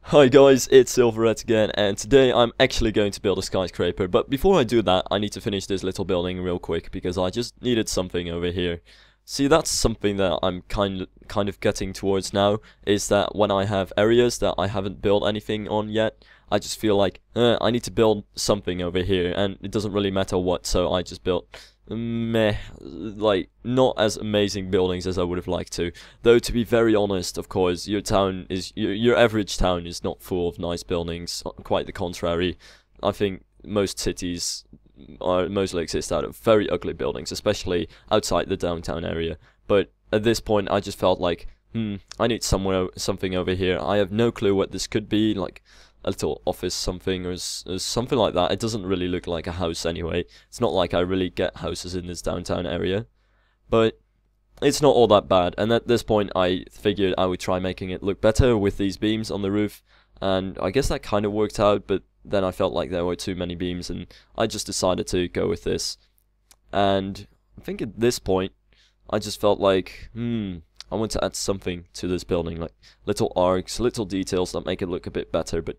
Hi guys, it's Silverette again, and today I'm actually going to build a skyscraper, but before I do that, I need to finish this little building real quick, because I just needed something over here. See, that's something that I'm kind of getting towards now, is that when I have areas that I haven't built anything on yet, I just feel like, I need to build something over here, and it doesn't really matter what, so I just built like, not as amazing buildings as I would have liked to. Though, to be very honest, of course, your average town is not full of nice buildings. Quite the contrary. I think most cities mostly exist out of very ugly buildings, especially outside the downtown area. But at this point, I just felt like, I need something over here. I have no clue what this could be, like a little office something or something like that. It doesn't really look like a house anyway. It's not like I really get houses in this downtown area, but it's not all that bad. And at this point I figured I would try making it look better with these beams on the roof, and I guess that kind of worked out, but then I felt like there were too many beams and I just decided to go with this. And I think at this point I just felt like, I want to add something to this building, like little arcs, little details that make it look a bit better, but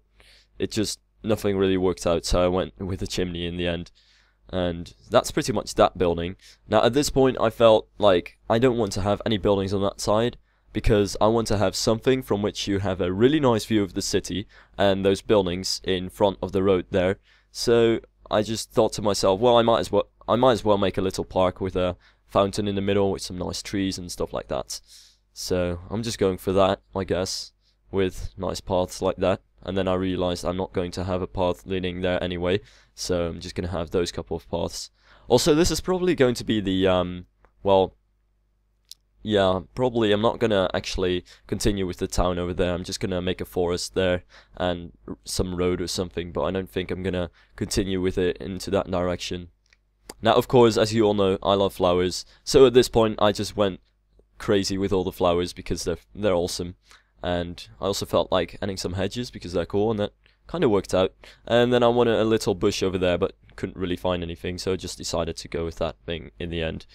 nothing really worked out, so I went with a chimney in the end. And that's pretty much that building. Now at this point I felt like I don't want to have any buildings on that side, because I want to have something from which you have a really nice view of the city and those buildings in front of the road there. So I just thought to myself, well, I might as well make a little park with a fountain in the middle with some nice trees and stuff like that. So I'm just going for that, I guess, with nice paths like that. And then I realized I'm not going to have a path leading there anyway, so I'm just going to have those couple of paths. Also, this is probably going to be the, well, yeah, probably I'm not going to actually continue with the town over there. I'm just going to make a forest there and some road or something, but I don't think I'm going to continue with it into that direction. Now, of course, as you all know, I love flowers, so at this point I just went crazy with all the flowers because they're awesome. And I also felt like adding some hedges because they're cool, and that kind of worked out. And then I wanted a little bush over there, but couldn't really find anything, so I just decided to go with that thing in the end.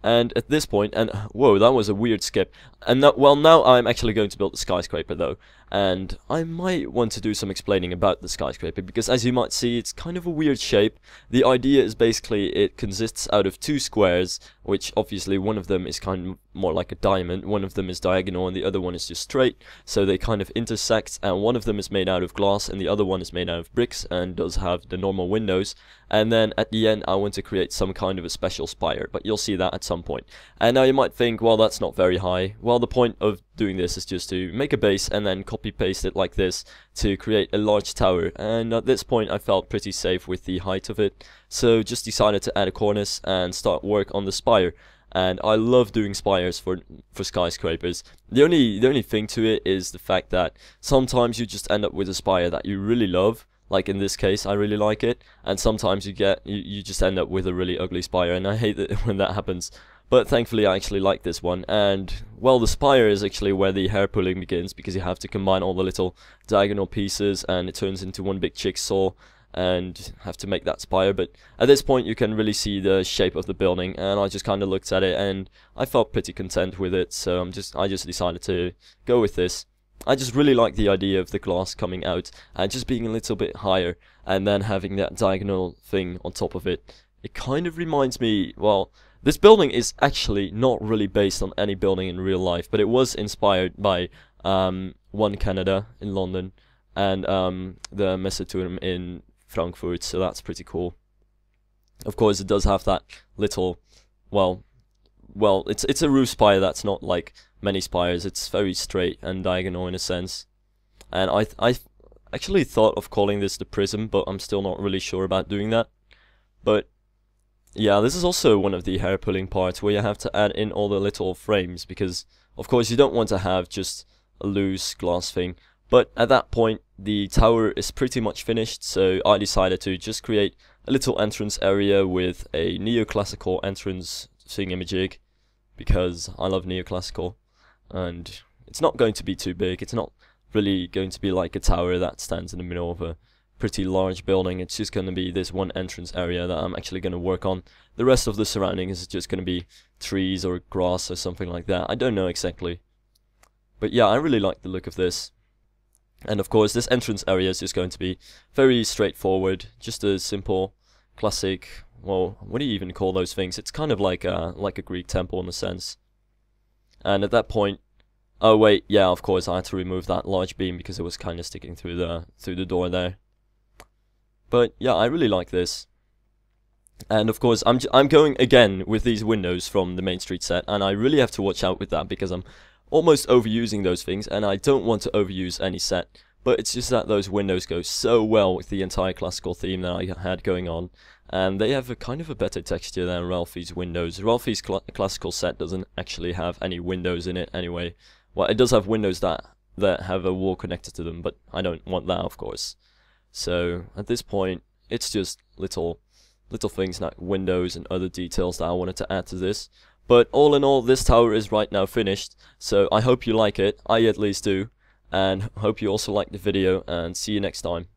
And at this point, and whoa, that was a weird skip. And well, now I'm actually going to build the skyscraper though, and I might want to do some explaining about the skyscraper, because as you might see, it's kind of a weird shape. The idea is basically it consists out of two squares, which obviously one of them is kind of more like a diamond, one of them is diagonal and the other one is just straight, so they kind of intersect, and one of them is made out of glass and the other one is made out of bricks and does have the normal windows. And then at the end I want to create some kind of a special spire, but you'll see that at some point. And now you might think, well, that's not very high. Well, the point of doing this is just to make a base and then copy paste it like this to create a large tower. And at this point I felt pretty safe with the height of it, so just decided to add a cornice and start work on the spire. And I love doing spires for skyscrapers. The only thing to it is the fact that sometimes you just end up with a spire that you really love. Like in this case, I really like it, and sometimes you just end up with a really ugly spire, and I hate it when that happens. But thankfully I actually like this one, and well, the spire is actually where the hair pulling begins, because you have to combine all the little diagonal pieces and it turns into one big jigsaw and have to make that spire. But at this point you can really see the shape of the building, and I just kind of looked at it and I felt pretty content with it, so I just decided to go with this. I just really like the idea of the glass coming out and just being a little bit higher and then having that diagonal thing on top of it. It kind of reminds me, well, this building is actually not really based on any building in real life, but it was inspired by One Canada in London and the Messeturm in Frankfurt, so that's pretty cool. Of course it does have that little, well, it's a roof spire that's not like many spires. It's very straight and diagonal in a sense. And I actually thought of calling this the prism, but I'm still not really sure about doing that. But yeah, this is also one of the hair pulling parts where you have to add in all the little frames, because of course you don't want to have just a loose glass thing. But at that point the tower is pretty much finished, so I decided to just create a little entrance area with a neoclassical entrance thingamajig, because I love neoclassical. And it's not going to be too big. It's not really going to be like a tower that stands in the middle of a pretty large building. It's just going to be this one entrance area that I'm actually going to work on. The rest of the surroundings is just going to be trees or grass or something like that. I don't know exactly. But yeah, I really like the look of this. And of course this entrance area is just going to be very straightforward, just a simple classic, well, what do you even call those things? It's kind of like a Greek temple in a sense. And at that point, oh wait, yeah, of course I had to remove that large beam because it was kind of sticking through the door there. But yeah, I really like this. And of course, I'm going again with these windows from the Main Street set, and I really have to watch out with that because I'm almost overusing those things, and I don't want to overuse any set. But it's just that those windows go so well with the entire classical theme that I had going on, and they have a kind of a better texture than Ralphie's windows. Ralphie's classical set doesn't actually have any windows in it anyway. Well, it does have windows that have a wall connected to them, but I don't want that, of course. So at this point, it's just little things like windows and other details that I wanted to add to this. But all in all, this tower is right now finished, so I hope you like it. I at least do, and hope you also like the video, and see you next time.